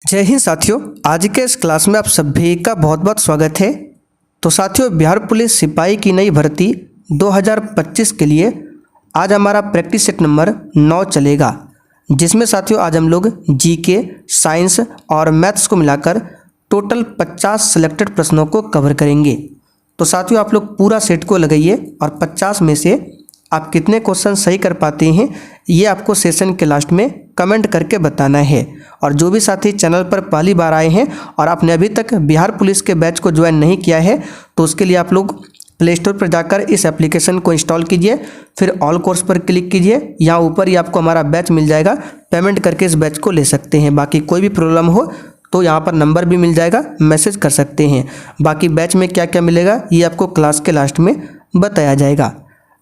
जय हिंद साथियों, आज के इस क्लास में आप सभी का बहुत बहुत स्वागत है। तो साथियों, बिहार पुलिस सिपाही की नई भर्ती 2025 के लिए आज हमारा प्रैक्टिस सेट नंबर 9 चलेगा, जिसमें साथियों आज हम लोग जीके, साइंस और मैथ्स को मिलाकर टोटल 50 सिलेक्टेड प्रश्नों को कवर करेंगे। तो साथियों आप लोग पूरा सेट को लगाइए और 50 में से आप कितने क्वेश्चन सही कर पाते हैं ये आपको सेशन के लास्ट में कमेंट करके बताना है। और जो भी साथी चैनल पर पहली बार आए हैं और आपने अभी तक बिहार पुलिस के बैच को ज्वाइन नहीं किया है तो उसके लिए आप लोग प्ले स्टोर पर जाकर इस एप्लीकेशन को इंस्टॉल कीजिए, फिर ऑल कोर्स पर क्लिक कीजिए। यहाँ ऊपर ही आपको हमारा बैच मिल जाएगा, पेमेंट करके इस बैच को ले सकते हैं। बाकी कोई भी प्रॉब्लम हो तो यहाँ पर नंबर भी मिल जाएगा, मैसेज कर सकते हैं। बाकी बैच में क्या क्या मिलेगा ये आपको क्लास के लास्ट में बताया जाएगा।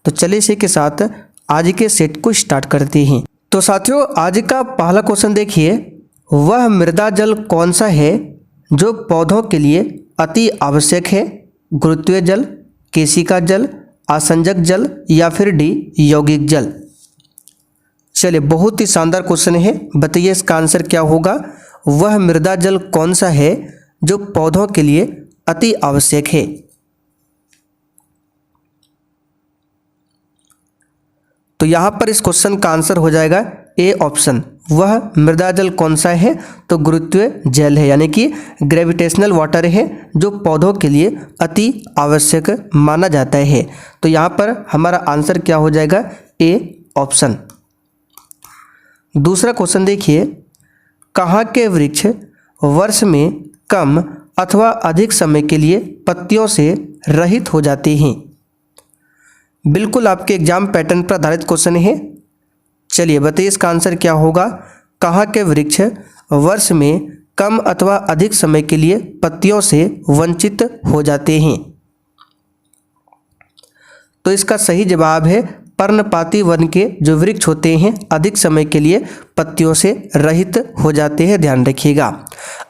तो चलिए इसी के साथ आज के सेट को स्टार्ट करते हैं। तो साथियों आज का पहला क्वेश्चन देखिए, वह मृदा जल कौन सा है जो पौधों के लिए अति आवश्यक है? गुरुत्वीय जल, केशिका जल, आसंजक जल या फिर डी यौगिक जल। चलिए बहुत ही शानदार क्वेश्चन है, बताइए इसका आंसर क्या होगा। वह मृदा जल कौन सा है जो पौधों के लिए अति आवश्यक है? तो यहाँ पर इस क्वेश्चन का आंसर हो जाएगा ए ऑप्शन। वह मृदा जल कौन सा है? तो गुरुत्वीय जल है, यानी कि ग्रेविटेशनल वाटर है जो पौधों के लिए अति आवश्यक माना जाता है। तो यहाँ पर हमारा आंसर क्या हो जाएगा? A option. दूसरा क्वेश्चन देखिए, कहाँ के वृक्ष वर्ष में कम अथवा अधिक समय के लिए पत्तियों से रहित हो जाते हैं? बिल्कुल आपके एग्जाम पैटर्न पर आधारित क्वेश्चन है। चलिए बताइए इसका आंसर क्या होगा। कहाँ के वृक्ष वर्ष में कम अथवा अधिक समय के लिए पत्तियों से वंचित हो जाते हैं? तो इसका सही जवाब है पर्णपाती वन के जो वृक्ष होते हैं अधिक समय के लिए पत्तियों से रहित हो जाते हैं, ध्यान रखिएगा।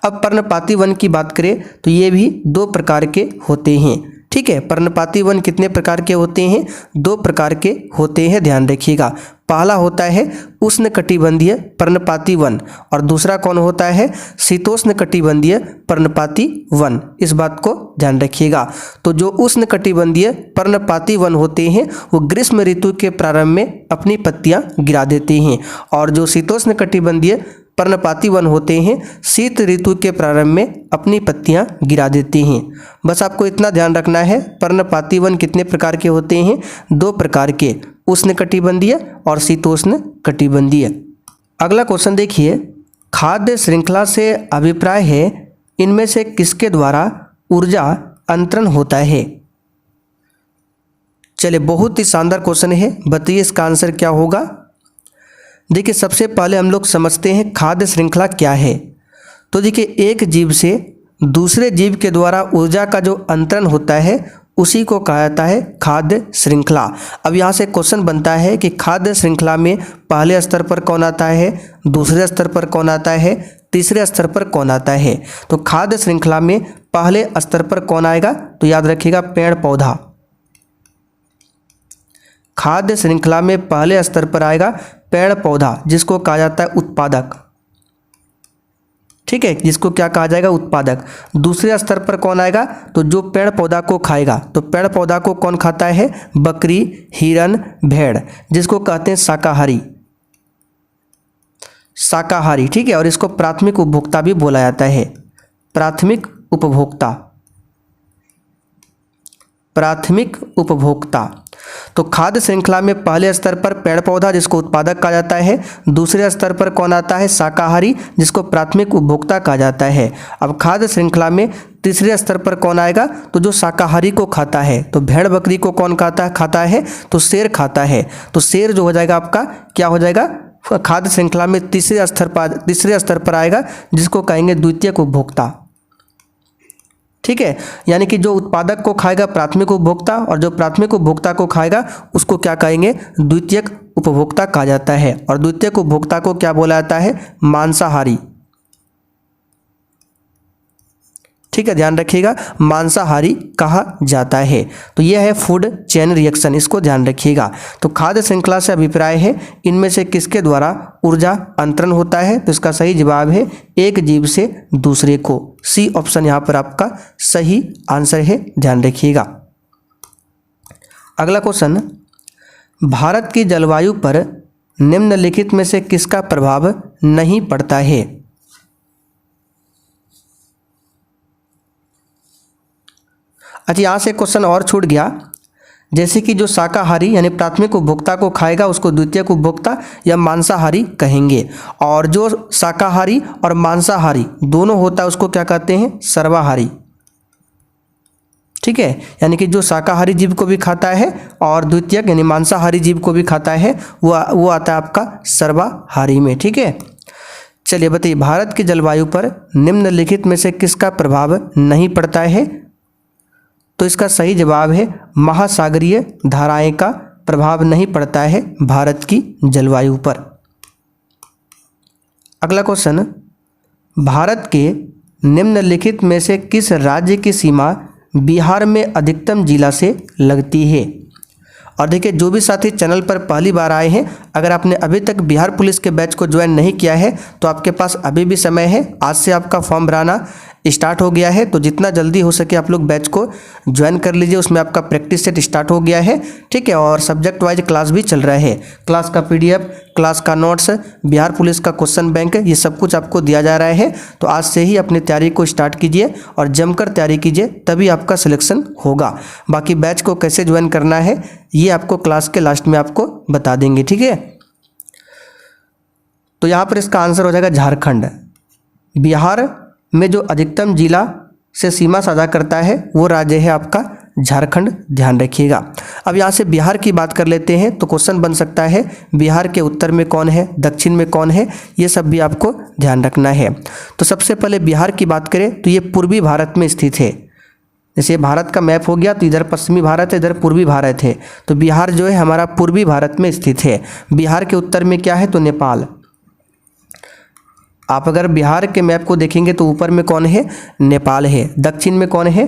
अब पर्णपाती वन की बात करें तो ये भी 2 प्रकार के होते हैं, ठीक है। पर्णपाती वन कितने प्रकार के होते हैं? 2 प्रकार के होते हैं, ध्यान रखिएगा। पहला होता है उष्णकटिबंधीय पर्णपाती वन और दूसरा कौन होता है? शीतोष्णकटिबंधीय पर्णपाती वन। इस बात को ध्यान रखिएगा। तो जो उष्णकटिबंधीय पर्णपाती वन होते हैं वो ग्रीष्म ऋतु के प्रारंभ में अपनी पत्तियां गिरा देते हैं और जो शीतोष्णकटिबंधीय पर्णपाती वन होते हैं शीत ऋतु के प्रारंभ में अपनी पत्तियां गिरा देते हैं। बस आपको इतना ध्यान रखना है। पर्णपाती वन कितने प्रकार के होते हैं? 2 प्रकार के, उष्णकटिबंधीय और शीतोष्णकटिबंधीय। अगला क्वेश्चन देखिए, खाद्य श्रृंखला से अभिप्राय है इनमें से किसके द्वारा ऊर्जा अंतरण होता है? चलिए बहुत ही शानदार क्वेश्चन है, बताइए इसका आंसर क्या होगा। देखिए सबसे पहले हम लोग समझते हैं खाद्य श्रृंखला क्या है। तो देखिए एक जीव से दूसरे जीव के द्वारा ऊर्जा का जो अंतरण होता है उसी को कहा जाता है खाद्य श्रृंखला। अब यहाँ से क्वेश्चन बनता है कि खाद्य श्रृंखला में पहले स्तर पर कौन आता है, दूसरे स्तर पर कौन आता है, तीसरे स्तर पर कौन आता है। तो खाद्य श्रृंखला में पहले स्तर पर कौन आएगा? तो याद रखिएगा पेड़ पौधा। खाद्य श्रृंखला में पहले स्तर पर आएगा पेड़ पौधा, जिसको कहा जाता है उत्पादक, ठीक है, जिसको क्या कहा जाएगा? उत्पादक। दूसरे स्तर पर कौन आएगा? तो जो पेड़ पौधा को खाएगा। तो पेड़ पौधा को कौन खाता है? बकरी, हिरन, भेड़, जिसको कहते हैं शाकाहारी, शाकाहारी, ठीक है। और इसको प्राथमिक उपभोक्ता भी बोला जाता है, प्राथमिक उपभोक्ता, प्राथमिक उपभोक्ता। तो खाद्य श्रृंखला में पहले स्तर पर पेड़ पौधा जिसको उत्पादक कहा जाता है, दूसरे स्तर पर कौन आता है? शाकाहारी, जिसको प्राथमिक उपभोक्ता कहा जाता है। अब खाद्य श्रृंखला में तीसरे स्तर पर कौन आएगा? तो जो शाकाहारी को खाता है। तो भेड़ बकरी को कौन खाता है? तो शेर खाता है। तो शेर जो हो जाएगा आपका क्या हो जाएगा? खाद्य श्रृंखला में तीसरे स्तर पर आएगा, जिसको कहेंगे द्वितीयक उपभोक्ता, ठीक है। यानी कि जो उत्पादक को खाएगा प्राथमिक उपभोक्ता और जो प्राथमिक उपभोक्ता को खाएगा उसको क्या कहेंगे? द्वितीयक उपभोक्ता कहा जाता है। और द्वितीयक उपभोक्ता को क्या बोला जाता है? मांसाहारी, ठीक है, ध्यान रखिएगा, मांसाहारी कहा जाता है। तो यह है फूड चेन रिएक्शन, इसको ध्यान रखिएगा। तो खाद्य श्रृंखला से अभिप्राय है इनमें से किसके द्वारा ऊर्जा अंतरण होता है? तो इसका सही जवाब है एक जीव से दूसरे को। सी ऑप्शन यहाँ पर आपका सही आंसर है, ध्यान रखिएगा। अगला क्वेश्चन, भारत की जलवायु पर निम्नलिखित में से किसका प्रभाव नहीं पड़ता है? अच्छा, यहाँ से क्वेश्चन और छूट गया, जैसे कि जो शाकाहारी यानी प्राथमिक उपभोक्ता को खाएगा उसको द्वितीयक उपभोक्ता या मांसाहारी कहेंगे, और जो शाकाहारी और मांसाहारी दोनों होता है उसको क्या कहते हैं? सर्वाहारी। ठीक है, यानी कि जो शाकाहारी जीव को भी खाता है और द्वितीयक यानी मांसाहारी जीव को भी खाता है वो आता है आपका सर्वाहारी में। ठीक है, चलिए बताइए, भारत की जलवायु पर निम्नलिखित में से किसका प्रभाव नहीं पड़ता है? तो इसका सही जवाब है महासागरीय धाराएं का प्रभाव नहीं पड़ता है भारत की जलवायु पर। अगला क्वेश्चन, भारत के निम्नलिखित में से किस राज्य की सीमा बिहार में अधिकतम जिला से लगती है? और देखिए, जो भी साथी चैनल पर पहली बार आए हैं, अगर आपने अभी तक बिहार पुलिस के बैच को ज्वाइन नहीं किया है तो आपके पास अभी भी समय है। आज से आपका फॉर्म भराना स्टार्ट हो गया है, तो जितना जल्दी हो सके आप लोग बैच को ज्वाइन कर लीजिए। उसमें आपका प्रैक्टिस सेट स्टार्ट हो गया है। ठीक है, और सब्जेक्ट वाइज क्लास भी चल रहा है। क्लास का PDF, क्लास का नोट्स, बिहार पुलिस का क्वेश्चन बैंक, ये सब कुछ आपको दिया जा रहा है। तो आज से ही अपनी तैयारी को स्टार्ट कीजिए और जमकर तैयारी कीजिए, तभी आपका सिलेक्शन होगा। बाकी बैच को कैसे ज्वाइन करना है ये आपको क्लास के लास्ट में आपको बता देंगे। ठीक है, तो यहाँ पर इसका आंसर हो जाएगा झारखंड। बिहार में जो अधिकतम जिला से सीमा साझा करता है वो राज्य है आपका झारखंड, ध्यान रखिएगा। अब यहाँ से बिहार की बात कर लेते हैं, तो क्वेश्चन बन सकता है बिहार के उत्तर में कौन है, दक्षिण में कौन है, ये सब भी आपको ध्यान रखना है। तो सबसे पहले बिहार की बात करें तो ये पूर्वी भारत में स्थित है। जैसे भारत का मैप हो गया तो इधर पश्चिमी भारत है, इधर पूर्वी भारत है, तो बिहार जो है हमारा पूर्वी भारत में स्थित है। बिहार के उत्तर में क्या है? तो नेपाल। आप अगर बिहार के मैप को देखेंगे तो ऊपर में कौन है? नेपाल है। दक्षिण में कौन है?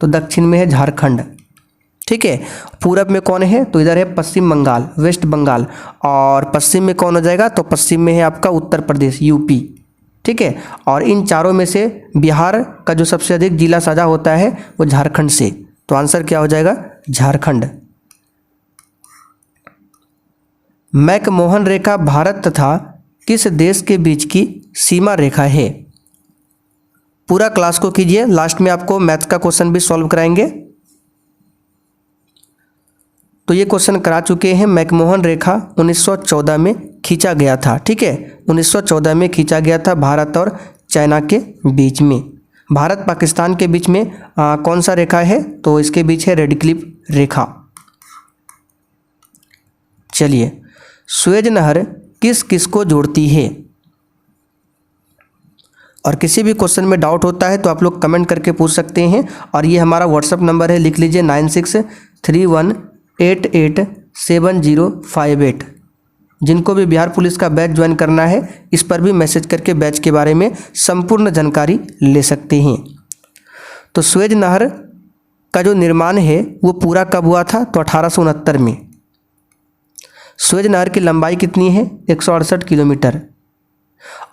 तो दक्षिण में है झारखंड। ठीक है, पूरब में कौन है? तो इधर है पश्चिम बंगाल, वेस्ट बंगाल, और पश्चिम में कौन हो जाएगा? तो पश्चिम में है आपका उत्तर प्रदेश, UP। ठीक है, और इन चारों में से बिहार का जो सबसे अधिक जिला साझा होता है वो झारखंड से। तो आंसर क्या हो जाएगा? झारखंड। मैकमोहन रेखा भारत तथा किस देश के बीच की सीमा रेखा है? पूरा क्लास को कीजिए, लास्ट में आपको मैथ का क्वेश्चन भी सॉल्व कराएंगे। तो ये क्वेश्चन करा चुके हैं। मैकमोहन रेखा 1914 में खींचा गया था। ठीक है, 1914 में खींचा गया था भारत और चाइना के बीच में। भारत पाकिस्तान के बीच में कौन सा रेखा है? तो इसके बीच है रेड क्लिफ रेखा। चलिए, सुएज नहर किस किस को जोड़ती है? और किसी भी क्वेश्चन में डाउट होता है तो आप लोग कमेंट करके पूछ सकते हैं। और ये हमारा व्हाट्सअप नंबर है, लिख लीजिए 9631887058। जिनको भी बिहार पुलिस का बैच ज्वाइन करना है इस पर भी मैसेज करके बैच के बारे में संपूर्ण जानकारी ले सकते हैं। तो सुएज नहर का जो निर्माण है वो पूरा कब हुआ था? तो 1869 में। सुएज नहर की लंबाई कितनी है? 168 किलोमीटर।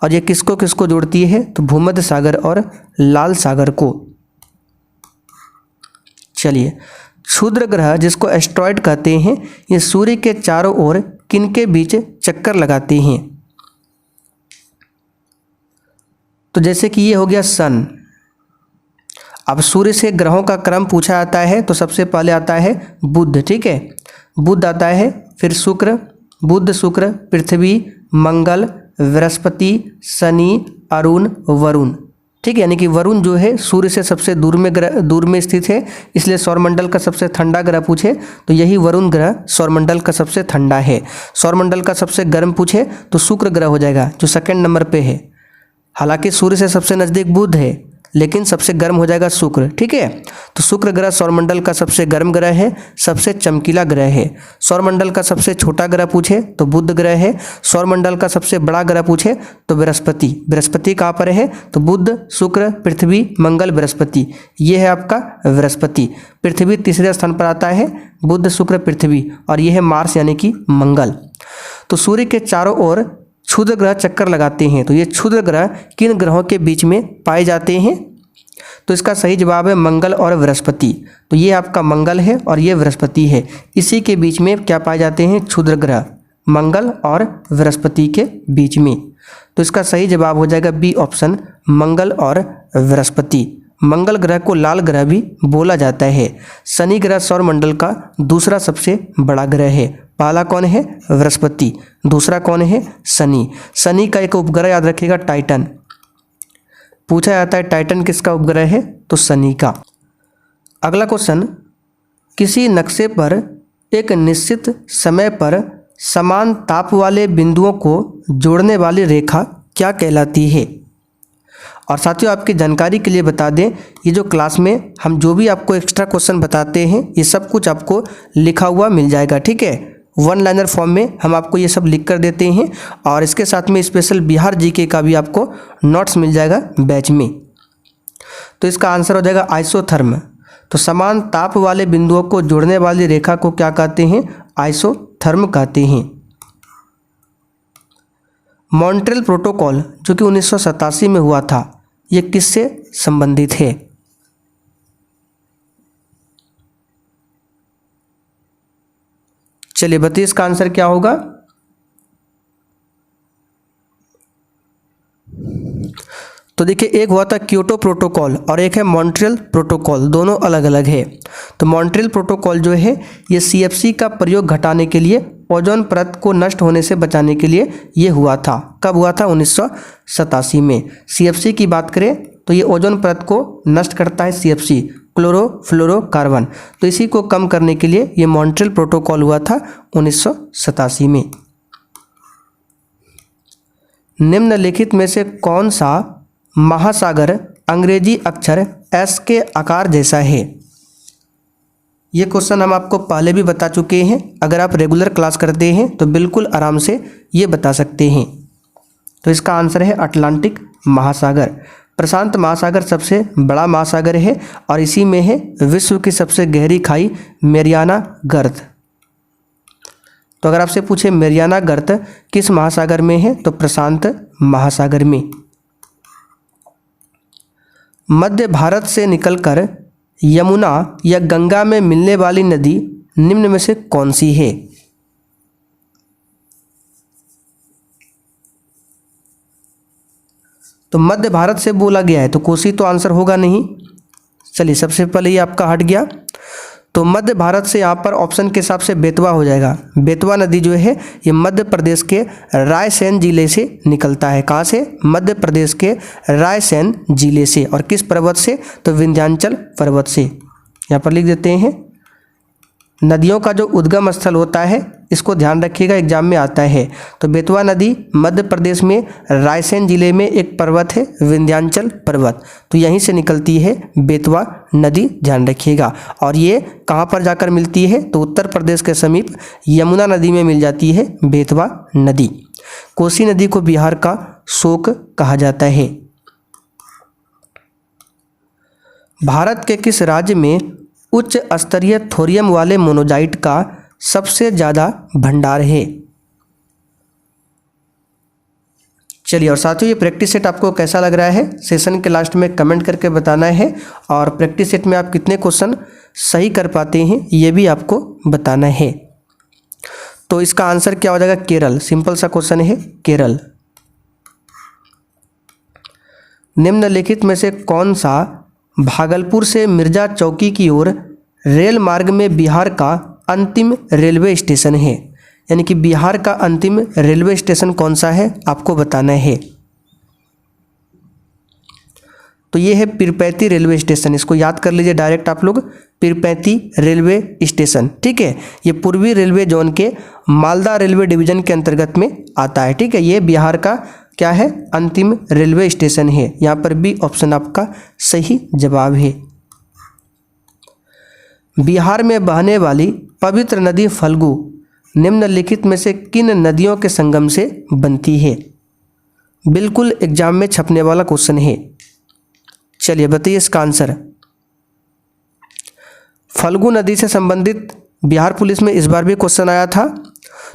और ये किसको किसको जोड़ती है? तो भूमध्य सागर और लाल सागर को। चलिए, क्षुद्र ग्रह जिसको एस्ट्रॉयड कहते हैं, ये सूर्य के चारों ओर किनके बीच चक्कर लगाते हैं? तो जैसे कि ये हो गया सन। अब सूर्य से ग्रहों का क्रम पूछा जाता है तो सबसे पहले आता है बुध। ठीक है, बुध आता है, फिर शुक्र, बुध, शुक्र, पृथ्वी, मंगल, बृहस्पति, शनि, अरुण, वरुण। ठीक है, यानी कि वरुण जो है सूर्य से सबसे दूर में स्थित है, इसलिए सौरमंडल का सबसे ठंडा ग्रह पूछे तो यही वरुण ग्रह सौरमंडल का सबसे ठंडा है। सौरमंडल का सबसे गर्म पूछे तो शुक्र ग्रह हो जाएगा, जो सेकंड नंबर पे है। हालांकि सूर्य से सबसे नज़दीक बुध है, लेकिन सबसे गर्म हो जाएगा शुक्र। ठीक है, तो शुक्र ग्रह सौरमंडल का सबसे गर्म ग्रह है, सबसे चमकीला ग्रह है। सौरमंडल का सबसे छोटा ग्रह पूछे तो बुध ग्रह है। सौरमंडल का सबसे बड़ा ग्रह पूछे तो बृहस्पति। बृहस्पति कहाँ पर है? तो बुध, शुक्र, पृथ्वी, मंगल, बृहस्पति, ये है आपका बृहस्पति। पृथ्वी तीसरे स्थान पर आता है, बुध, शुक्र, पृथ्वी, और ये है मार्स यानी कि मंगल। तो सूर्य के चारों ओर क्षुद्र ग्रह चक्कर लगाते हैं, तो ये क्षुद्र ग्रह किन ग्रहों के बीच में पाए जाते हैं? तो इसका सही जवाब है मंगल और बृहस्पति। तो ये आपका मंगल है और ये बृहस्पति है, इसी के बीच में क्या पाए जाते हैं? क्षुद्र ग्रह, मंगल और बृहस्पति के बीच में। तो इसका सही जवाब हो जाएगा बी ऑप्शन, मंगल और बृहस्पति। मंगल ग्रह को लाल ग्रह भी बोला जाता है। शनि ग्रह सौरमंडल का दूसरा सबसे बड़ा ग्रह है। पहला कौन है? बृहस्पति, दूसरा कौन है? शनि। शनि का एक उपग्रह याद रखिएगा, टाइटन। पूछा जाता है टाइटन किसका उपग्रह है? तो शनि का। अगला क्वेश्चन, किसी नक्शे पर एक निश्चित समय पर समान ताप वाले बिंदुओं को जोड़ने वाली रेखा क्या कहलाती है? और साथियों आपकी जानकारी के लिए बता दें, ये जो क्लास में हम जो भी आपको एक्स्ट्रा क्वेश्चन बताते हैं ये सब कुछ आपको लिखा हुआ मिल जाएगा। ठीक है, वन लाइनर फॉर्म में हम आपको ये सब लिख कर देते हैं, और इसके साथ में स्पेशल बिहार जीके का भी आपको नोट्स मिल जाएगा बैच में। तो इसका आंसर हो जाएगा आइसोथर्म। तो समान ताप वाले बिंदुओं को जोड़ने वाली रेखा को क्या कहते हैं? आइसोथर्म कहते हैं। मॉन्ट्रियल प्रोटोकॉल जो कि 1987 में हुआ था, ये किससे संबंधित है? चलिए बताइए इसका आंसर क्या होगा? तो देखिए, एक हुआ था क्योटो प्रोटोकॉल और एक है मॉन्ट्रियल प्रोटोकॉल, दोनों अलग अलग है। तो मॉन्ट्रियल प्रोटोकॉल जो है ये सीएफसी का प्रयोग घटाने के लिए, ओजोन परत को नष्ट होने से बचाने के लिए ये हुआ था। कब हुआ था? 1987 में। सीएफसी की बात करें तो ये ओजोन परत को नष्ट करता है सीएफसी, क्लोरोफ्लोरोकार्बन। तो इसी को कम करने के लिए ये मॉन्ट्रियल प्रोटोकॉल हुआ था 1987 में। निम्नलिखित में से कौन सा महासागर अंग्रेजी अक्षर एस के आकार जैसा है? ये क्वेश्चन हम आपको पहले भी बता चुके हैं, अगर आप रेगुलर क्लास करते हैं तो बिल्कुल आराम से ये बता सकते हैं। तो इसका आंसर है अटलांटिक महासागर। प्रशांत महासागर सबसे बड़ा महासागर है और इसी में है विश्व की सबसे गहरी खाई मैरियाना गर्त। तो अगर आपसे पूछे मैरियाना गर्त किस महासागर में है, तो प्रशांत महासागर में। मध्य भारत से निकलकर यमुना या गंगा में मिलने वाली नदी निम्न में से कौन सी है? तो मध्य भारत से बोला गया है तो कोसी तो आंसर होगा नहीं। चलिए सबसे पहले ये आपका हट गया। तो मध्य भारत से यहाँ पर ऑप्शन के हिसाब से बेतवा हो जाएगा। बेतवा नदी जो है ये मध्य प्रदेश के रायसेन जिले से निकलता है। कहाँ से? मध्य प्रदेश के रायसेन जिले से। और किस पर्वत से? तो विंध्याचल पर्वत से। यहाँ पर लिख देते हैं। नदियों का जो उद्गम स्थल होता है इसको ध्यान रखिएगा, एग्जाम में आता है। तो बेतवा नदी मध्य प्रदेश में रायसेन जिले में एक पर्वत है विंध्याचल पर्वत, तो यहीं से निकलती है बेतवा नदी, ध्यान रखिएगा। और ये कहाँ पर जाकर मिलती है? तो उत्तर प्रदेश के समीप यमुना नदी में मिल जाती है बेतवा नदी। कोसी नदी को बिहार का शोक कहा जाता है। भारत के किस राज्य में उच्च स्तरीय थोरियम वाले मोनोजाइट का सबसे ज़्यादा भंडार है? चलिए, और साथियों ये प्रैक्टिस सेट आपको कैसा लग रहा है सेशन के लास्ट में कमेंट करके बताना है। और प्रैक्टिस सेट में आप कितने क्वेश्चन सही कर पाते हैं ये भी आपको बताना है। तो इसका आंसर क्या हो जाएगा? केरल। सिंपल सा क्वेश्चन है, केरल। निम्नलिखित में से कौन सा भागलपुर से मिर्जा चौकी की ओर रेल मार्ग में बिहार का अंतिम रेलवे स्टेशन है? यानी कि बिहार का अंतिम रेलवे स्टेशन कौन सा है आपको बताना है। तो ये है पीरपैंती रेलवे स्टेशन, इसको याद कर लीजिए डायरेक्ट आप लोग, पीरपैंती रेलवे स्टेशन। ठीक है, ये पूर्वी रेलवे जोन के मालदा रेलवे डिवीजन के अंतर्गत में आता है। ठीक है, ये बिहार का क्या है, अंतिम रेलवे स्टेशन है। यहाँ पर बी ऑप्शन आपका सही जवाब है। बिहार में बहने वाली पवित्र नदी फल्गु निम्नलिखित में से किन नदियों के संगम से बनती है? बिल्कुल एग्जाम में छपने वाला क्वेश्चन है। चलिए बताइए इसका आंसर। फल्गु नदी से संबंधित बिहार पुलिस में इस बार भी क्वेश्चन आया था।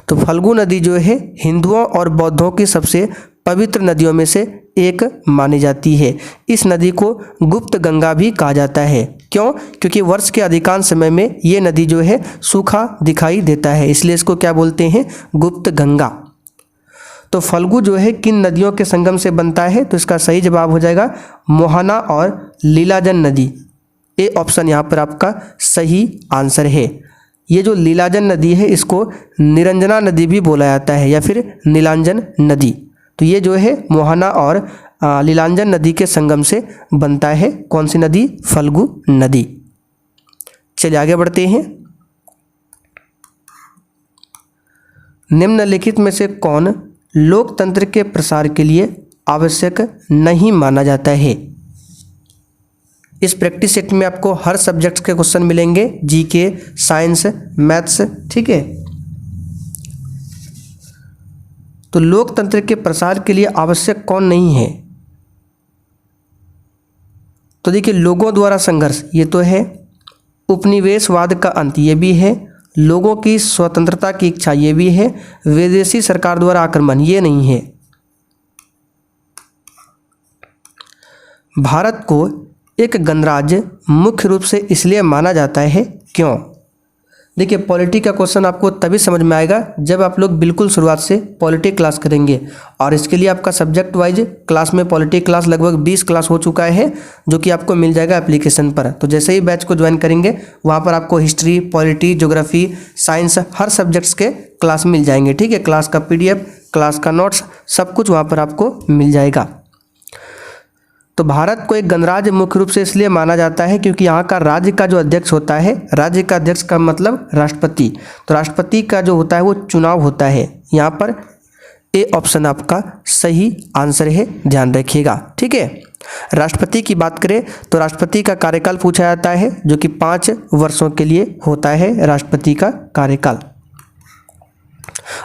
तो फल्गु नदी जो है हिंदुओं और बौद्धों की सबसे पवित्र नदियों में से एक मानी जाती है। इस नदी को गुप्त गंगा भी कहा जाता है। क्यों? क्योंकि वर्ष के अधिकांश समय में ये नदी जो है सूखा दिखाई देता है, इसलिए इसको क्या बोलते हैं, गुप्त गंगा। तो फल्गु जो है किन नदियों के संगम से बनता है? तो इसका सही जवाब हो जाएगा मोहना और लीलाजन नदी। ए ऑप्शन यहाँ पर आपका सही आंसर है। ये जो लीलाजन नदी है इसको निरंजना नदी भी बोला जाता है या फिर नीलांजन नदी। तो ये जो है मोहना और लीलांजन नदी के संगम से बनता है। कौन सी नदी? फल्गु नदी। चलिए आगे बढ़ते हैं। निम्नलिखित में से कौन लोकतंत्र के प्रसार के लिए आवश्यक नहीं माना जाता है? इस प्रैक्टिस सेट में आपको हर सब्जेक्ट के क्वेश्चन मिलेंगे, जीके, साइंस, मैथ्स, ठीक है। तो लोकतंत्र के प्रसार के लिए आवश्यक कौन नहीं है? तो देखिए, लोगों द्वारा संघर्ष ये तो है, उपनिवेशवाद का अंत ये भी है, लोगों की स्वतंत्रता की इच्छा ये भी है, विदेशी सरकार द्वारा आक्रमण ये नहीं है। भारत को एक गणराज्य मुख्य रूप से इसलिए माना जाता है, क्यों? देखिए, पॉलिटी का क्वेश्चन आपको तभी समझ में आएगा जब आप लोग बिल्कुल शुरुआत से पॉलिटी क्लास करेंगे। और इसके लिए आपका सब्जेक्ट वाइज क्लास में पॉलिटी क्लास लगभग 20 क्लास हो चुका है, जो कि आपको मिल जाएगा एप्लीकेशन पर। तो जैसे ही बैच को ज्वाइन करेंगे वहाँ पर आपको हिस्ट्री, पॉलिटी, ज्योग्राफी, साइंस हर सब्जेक्ट्स के क्लास मिल जाएंगे, ठीक है। क्लास का PDF, क्लास का नोट्स सब कुछ वहाँ पर आपको मिल जाएगा। तो भारत को एक गणराज्य मुख्य रूप से इसलिए माना जाता है क्योंकि यहाँ का राज्य का जो अध्यक्ष होता है, राज्य का अध्यक्ष का मतलब राष्ट्रपति, तो राष्ट्रपति का जो होता है वो चुनाव होता है। यहाँ पर ए ऑप्शन आपका सही आंसर है, ध्यान रखिएगा, ठीक है। राष्ट्रपति की बात करें तो राष्ट्रपति का कार्यकाल पूछा जाता है, जो कि 5 वर्षों के लिए होता है राष्ट्रपति का कार्यकाल।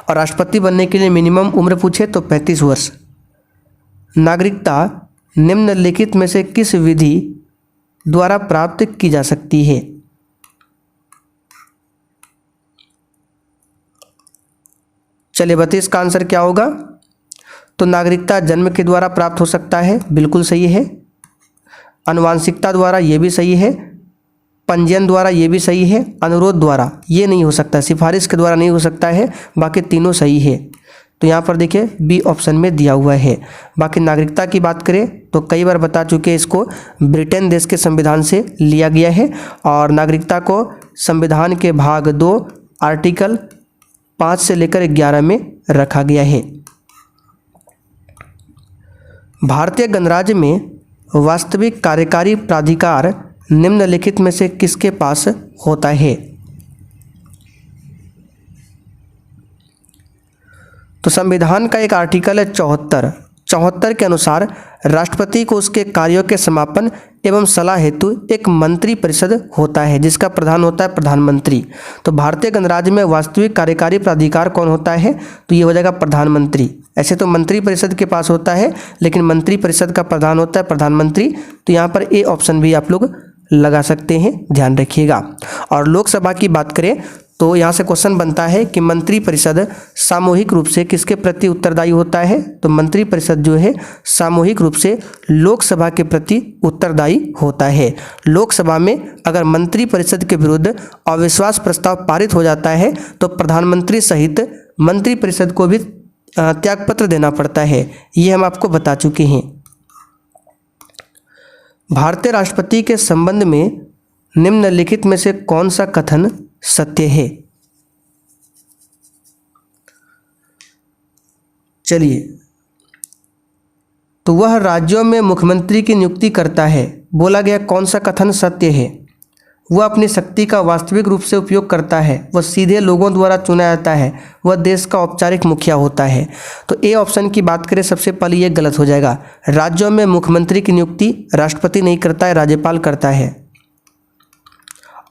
और राष्ट्रपति बनने के लिए मिनिमम उम्र पूछे तो 35 वर्ष। नागरिकता निम्नलिखित में से किस विधि द्वारा प्राप्त की जा सकती है? चलिए बताइए इसका आंसर क्या होगा। तो नागरिकता जन्म के द्वारा प्राप्त हो सकता है, बिल्कुल सही है। आनुवांशिकता द्वारा ये भी सही है, पंजीयन द्वारा ये भी सही है, अनुरोध द्वारा ये नहीं हो सकता, सिफारिश के द्वारा नहीं हो सकता है, बाकी तीनों सही है। तो यहाँ पर देखिए बी ऑप्शन में दिया हुआ है। बाकी नागरिकता की बात करें तो कई बार बता चुके, इसको ब्रिटेन देश के संविधान से लिया गया है और नागरिकता को संविधान के भाग 2 आर्टिकल 5 से लेकर 11 में रखा गया है। भारतीय गणराज्य में वास्तविक कार्यकारी प्राधिकार निम्नलिखित में से किसके पास होता है? तो संविधान का एक आर्टिकल है 74 के अनुसार राष्ट्रपति को उसके कार्यों के समापन एवं सलाह हेतु एक मंत्री परिषद होता है, जिसका प्रधान होता है प्रधानमंत्री। तो भारतीय गणराज्य में वास्तविक कार्यकारी प्राधिकार कौन होता है? तो ये हो जाएगा प्रधानमंत्री। ऐसे तो मंत्री परिषद के पास होता है, लेकिन मंत्री परिषद का प्रधान होता है प्रधानमंत्री। तो यहाँ पर ए ऑप्शन भी आप लोग लगा सकते हैं, ध्यान रखिएगा। और लोकसभा की बात करें तो यहाँ से क्वेश्चन बनता है कि मंत्री परिषद सामूहिक रूप से किसके प्रति उत्तरदायी होता है? तो मंत्री परिषद जो है सामूहिक रूप से लोकसभा के प्रति उत्तरदायी होता है। लोकसभा में अगर मंत्री परिषद के विरुद्ध अविश्वास प्रस्ताव पारित हो जाता है तो प्रधानमंत्री सहित मंत्री परिषद को भी त्यागपत्र देना पड़ता है, ये हम आपको बता चुके हैं। भारतीय राष्ट्रपति के संबंध में निम्नलिखित में से कौन सा कथन सत्य है? चलिए, तो वह राज्यों में मुख्यमंत्री की नियुक्ति करता है, बोला गया कौन सा कथन सत्य है? वह अपनी शक्ति का वास्तविक रूप से उपयोग करता है, वह सीधे लोगों द्वारा चुना जाता है, वह देश का औपचारिक मुखिया होता है। तो ए ऑप्शन की बात करें सबसे पहले ये गलत हो जाएगा। राज्यों में मुख्यमंत्री की नियुक्ति राष्ट्रपति नहीं करता है, राज्यपाल करता है।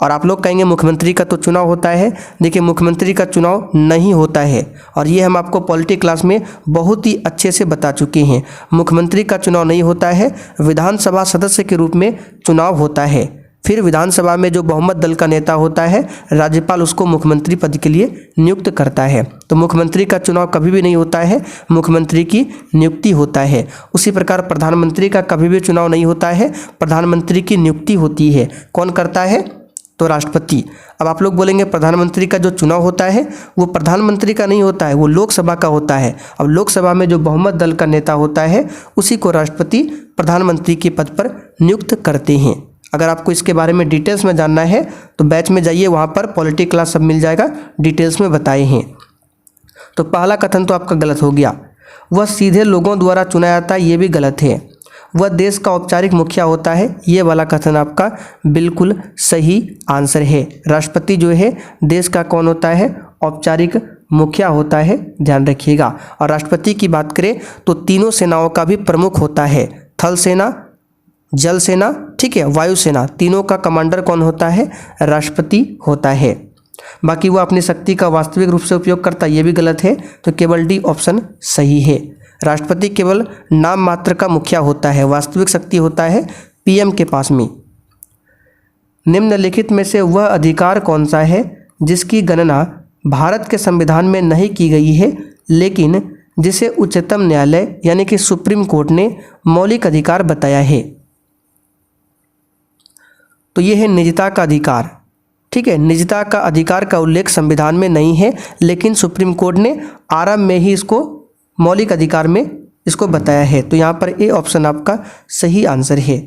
और आप लोग कहेंगे मुख्यमंत्री का तो चुनाव होता है। देखिए मुख्यमंत्री का चुनाव नहीं होता है, और ये हम आपको पॉलिटी क्लास में बहुत ही अच्छे से बता चुके हैं। मुख्यमंत्री का चुनाव नहीं होता है, विधानसभा सदस्य के रूप में चुनाव होता है। फिर विधानसभा में जो बहुमत दल का नेता होता है, राज्यपाल उसको मुख्यमंत्री पद के लिए नियुक्त करता है। तो मुख्यमंत्री का चुनाव कभी भी नहीं होता है, मुख्यमंत्री की नियुक्ति होता है। उसी प्रकार प्रधानमंत्री का कभी भी चुनाव नहीं होता है, प्रधानमंत्री की नियुक्ति होती है। कौन करता है? तो राष्ट्रपति। अब आप लोग बोलेंगे प्रधानमंत्री का जो चुनाव होता है वो प्रधानमंत्री का नहीं होता है, वो लोकसभा का होता है। अब लोकसभा में जो बहुमत दल का नेता होता है उसी को राष्ट्रपति प्रधानमंत्री के पद पर नियुक्त करते हैं। अगर आपको इसके बारे में डिटेल्स में जानना है तो बैच में जाइए, वहाँ पर पॉलिटी क्लास सब मिल जाएगा, डिटेल्स में बताए हैं। तो पहला कथन तो आपका गलत हो गया। वह सीधे लोगों द्वारा चुना जाता है, ये भी गलत है। वह देश का औपचारिक मुखिया होता है, ये वाला कथन आपका बिल्कुल सही आंसर है। राष्ट्रपति जो है देश का कौन होता है? औपचारिक मुखिया होता है, ध्यान रखिएगा। और राष्ट्रपति की बात करें तो तीनों सेनाओं का भी प्रमुख होता है, थल सेना, जल सेना, ठीक है, वायुसेना, तीनों का कमांडर कौन होता है? राष्ट्रपति होता है। बाकी वो अपनी शक्ति का वास्तविक रूप से उपयोग करता है, ये भी गलत है। तो केवल डी ऑप्शन सही है। राष्ट्रपति केवल नाम मात्र का मुखिया होता है, वास्तविक शक्ति होता है पीएम के पास में। निम्नलिखित में से वह अधिकार कौन सा है जिसकी गणना भारत के संविधान में नहीं की गई है, लेकिन जिसे उच्चतम न्यायालय यानी कि सुप्रीम कोर्ट ने मौलिक अधिकार बताया है? तो यह है निजता का अधिकार। ठीक है, निजता का अधिकार का उल्लेख संविधान में नहीं है, लेकिन सुप्रीम कोर्ट ने आरंभ में ही इसको मौलिक अधिकार में इसको बताया है। तो यहाँ पर ए ऑप्शन आपका सही आंसर है।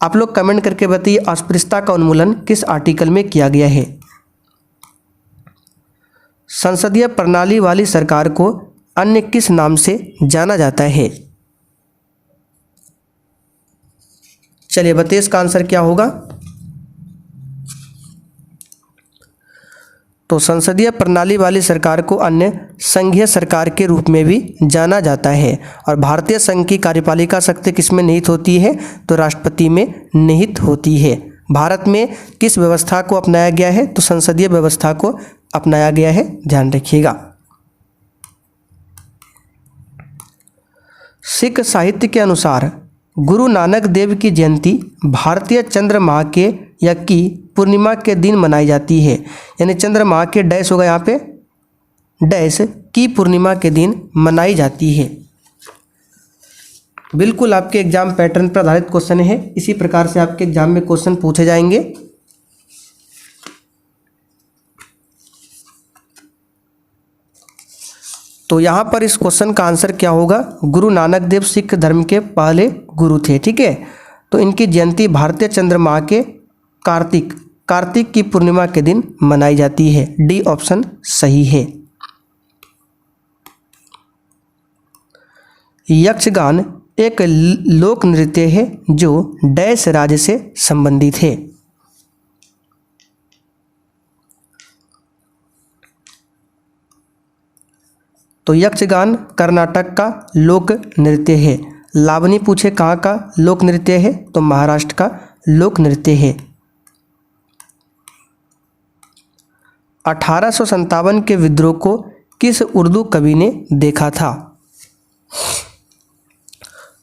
आप लोग कमेंट करके बताइए अस्पृश्यता का उन्मूलन किस आर्टिकल में किया गया है? संसदीय प्रणाली वाली सरकार को अन्य किस नाम से जाना जाता है? चलिए बताइए इसका आंसर क्या होगा। तो संसदीय प्रणाली वाली सरकार को अन्य संघीय सरकार के रूप में भी जाना जाता है। और भारतीय संघ की कार्यपालिका शक्ति किसमें निहित होती है? तो राष्ट्रपति में निहित होती है। भारत में किस व्यवस्था को अपनाया गया है? तो संसदीय व्यवस्था को अपनाया गया है, ध्यान रखिएगा। सिख साहित्य के अनुसार गुरु नानक देव की जयंती भारतीय चंद्र माह के या की पूर्णिमा के दिन मनाई जाती है। यानी चंद्र माह के डैश होगा यहाँ पे, डैश की पूर्णिमा के दिन मनाई जाती है। बिल्कुल आपके एग्जाम पैटर्न पर आधारित क्वेश्चन है, इसी प्रकार से आपके एग्जाम में क्वेश्चन पूछे जाएंगे। तो यहाँ पर इस क्वेश्चन का आंसर क्या होगा? गुरु नानक देव सिख धर्म के पहले गुरु थे, ठीक है। तो इनकी जयंती भारतीय चंद्रमा के कार्तिक की पूर्णिमा के दिन मनाई जाती है। डी ऑप्शन सही है। यक्षगान एक लोक नृत्य है जो डैश राज्य से संबंधित है। तो यक्षगान कर्नाटक का लोक नृत्य है। लावनी पूछे कहाँ का लोक नृत्य है? तो महाराष्ट्र का लोक नृत्य है। 1857 के विद्रोह को किस उर्दू कवि ने देखा था?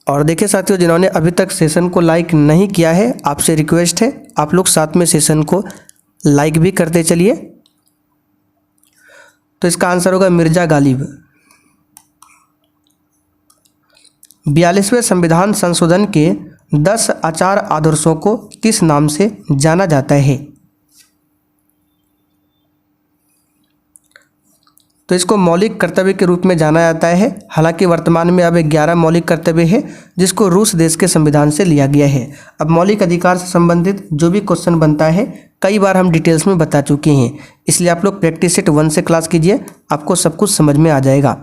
और देखिए साथियों, जिन्होंने अभी तक सेशन को लाइक नहीं किया है, आपसे रिक्वेस्ट है आप लोग साथ में सेशन को लाइक भी करते चलिए। तो इसका आंसर होगा मिर्जा गालिब। 42वें संविधान संशोधन के 10 आचार आदर्शों को किस नाम से जाना जाता है? तो इसको मौलिक कर्तव्य के रूप में जाना जाता है। हालांकि वर्तमान में अब 11 मौलिक कर्तव्य है जिसको रूस देश के संविधान से लिया गया है। अब मौलिक अधिकार से संबंधित जो भी क्वेश्चन बनता है कई बार हम डिटेल्स में बता चुके हैं, इसलिए आप लोग प्रैक्टिस सेट 1 से क्लास कीजिए, आपको सब कुछ समझ में आ जाएगा।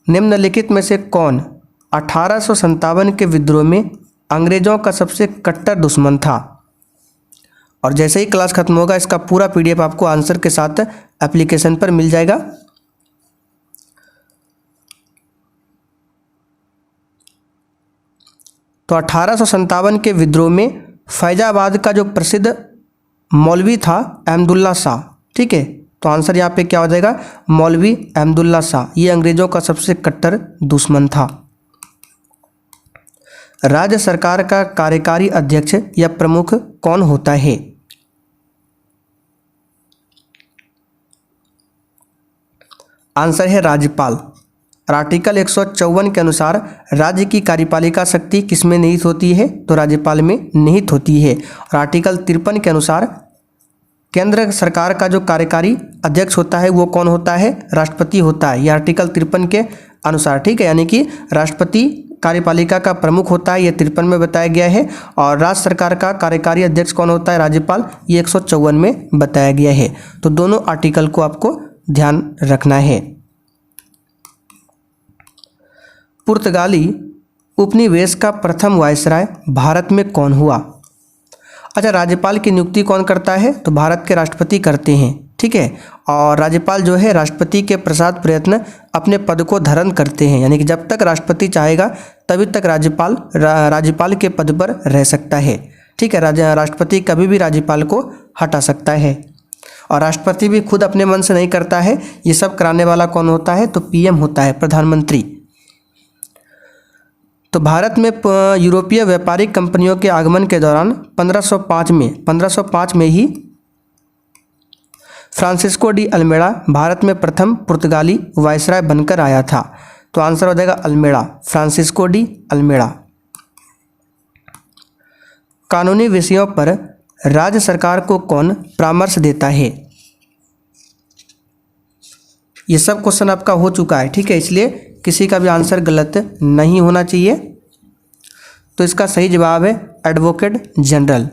निम्नलिखित में से कौन 1857 के विद्रोह में अंग्रेजों का सबसे कट्टर दुश्मन था? और जैसे ही क्लास खत्म होगा इसका पूरा पीडीएफ आपको आंसर के साथ एप्लीकेशन पर मिल जाएगा। तो 1857 के विद्रोह में फैजाबाद का जो प्रसिद्ध मौलवी था अहमदुल्ला शाह, ठीक है, तो आंसर यहाँ पे क्या हो जाएगा, मौलवी अहमदुल्ला शाह। ये अंग्रेजों का सबसे कट्टर दुश्मन था। राज्य सरकार का कार्यकारी अध्यक्ष या प्रमुख कौन होता है? आंसर है राज्यपाल। और आर्टिकल 154 के अनुसार राज्य की कार्यपालिका शक्ति किसमें निहित होती है? तो राज्यपाल में निहित होती है। और आर्टिकल 53 के अनुसार केंद्र सरकार का जो कार्यकारी अध्यक्ष होता है वो कौन होता है? राष्ट्रपति होता है। ये आर्टिकल 53 के अनुसार, ठीक है, यानी कि राष्ट्रपति कार्यपालिका का प्रमुख होता है, ये 53 में बताया गया है। और राज्य सरकार का कार्यकारी अध्यक्ष कौन होता है? राज्यपाल, ये 154 में बताया गया है। तो दोनों आर्टिकल को आपको ध्यान रखना है। पुर्तगाली उपनिवेश का प्रथम वायसराय भारत में कौन हुआ? अच्छा, राज्यपाल की नियुक्ति कौन करता है? तो भारत के राष्ट्रपति करते हैं, ठीक है। और राज्यपाल जो है राष्ट्रपति के प्रसाद प्रयत्न अपने पद को धारण करते हैं, यानी कि जब तक राष्ट्रपति चाहेगा तभी तक राज्यपाल के पद पर रह सकता है, ठीक है। राष्ट्रपति कभी भी राज्यपाल को हटा सकता है। और राष्ट्रपति भी खुद अपने मन से नहीं करता है, ये सब कराने वाला कौन होता है? तो पीएम होता है, प्रधानमंत्री। तो भारत में यूरोपीय व्यापारिक कंपनियों के आगमन के दौरान 1505 में ही फ्रांसिस्को डी अल्मेड़ा भारत में प्रथम पुर्तगाली वायसराय बनकर आया था। तो आंसर हो जाएगा अल्मेड़ा, फ्रांसिस्को डी अल्मेड़ा। कानूनी विषयों पर राज्य सरकार को कौन परामर्श देता है? ये सब क्वेश्चन आपका हो चुका है, ठीक है, इसलिए किसी का भी आंसर गलत नहीं होना चाहिए। तो इसका सही जवाब है एडवोकेट जनरल,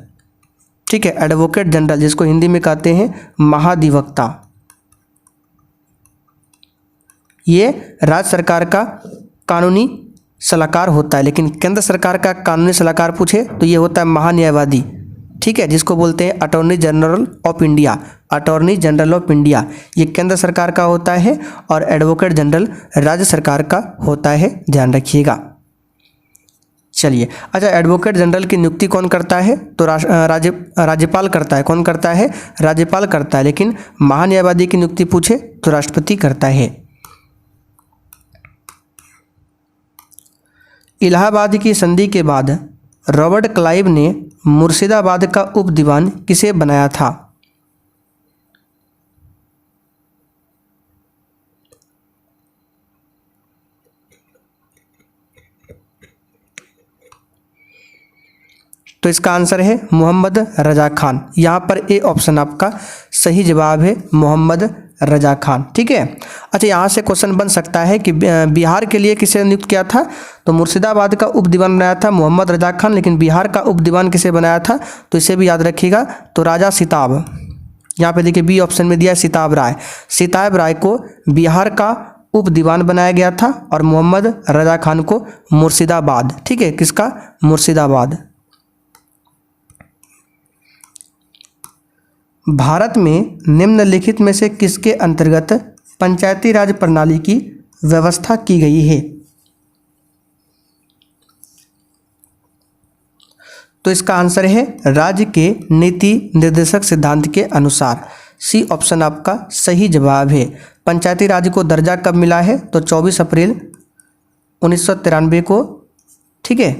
ठीक है, एडवोकेट जनरल, जिसको हिंदी में कहते हैं महाधिवक्ता। ये राज्य सरकार का कानूनी सलाहकार होता है, लेकिन केंद्र सरकार का कानूनी सलाहकार पूछे तो ये होता है महान्यायवादी, ठीक है, जिसको बोलते हैं attorney general of India. Attorney general of India ये केंद्र सरकार का होता है और एडवोकेट जनरल राज्य सरकार का होता है, ध्यान रखिएगा। चलिए, अच्छा, एडवोकेट जनरल की नियुक्ति कौन करता है? तो राज्यपाल करता है। कौन करता है? राज्यपाल करता है। लेकिन महान्यायवादी की नियुक्ति पूछे तो राष्ट्रपति करता है। इलाहाबाद की संधि के बाद रॉबर्ट क्लाइव ने मुर्शिदाबाद का उपदीवान किसे बनाया था? तो इसका आंसर है मोहम्मद रजा खान। यहाँ पर ए ऑप्शन आपका सही जवाब है, मोहम्मद रजा खान, ठीक है। अच्छा, यहाँ से क्वेश्चन बन सकता है कि बिहार के लिए किसे नियुक्त किया था? तो मुर्शिदाबाद का उप दीवान बनाया था मोहम्मद रजा खान, लेकिन बिहार का उप दीवान किसे बनाया था? तो इसे भी याद रखिएगा, तो राजा सिताब। यहाँ पे देखिए बी ऑप्शन में दिया सिताब राय। सिताब राय को बिहार का उप दीवान बनाया गया था और मोहम्मद रजा खान को मुर्शिदाबाद, ठीक है, किसका? मुर्शिदाबाद। भारत में निम्नलिखित में से किसके अंतर्गत पंचायती राज प्रणाली की व्यवस्था की गई है? तो इसका आंसर है राज्य के नीति निर्देशक सिद्धांत के अनुसार। सी ऑप्शन आपका सही जवाब है। पंचायती राज को दर्जा कब मिला है? तो 24 अप्रैल 1993 को, ठीक है,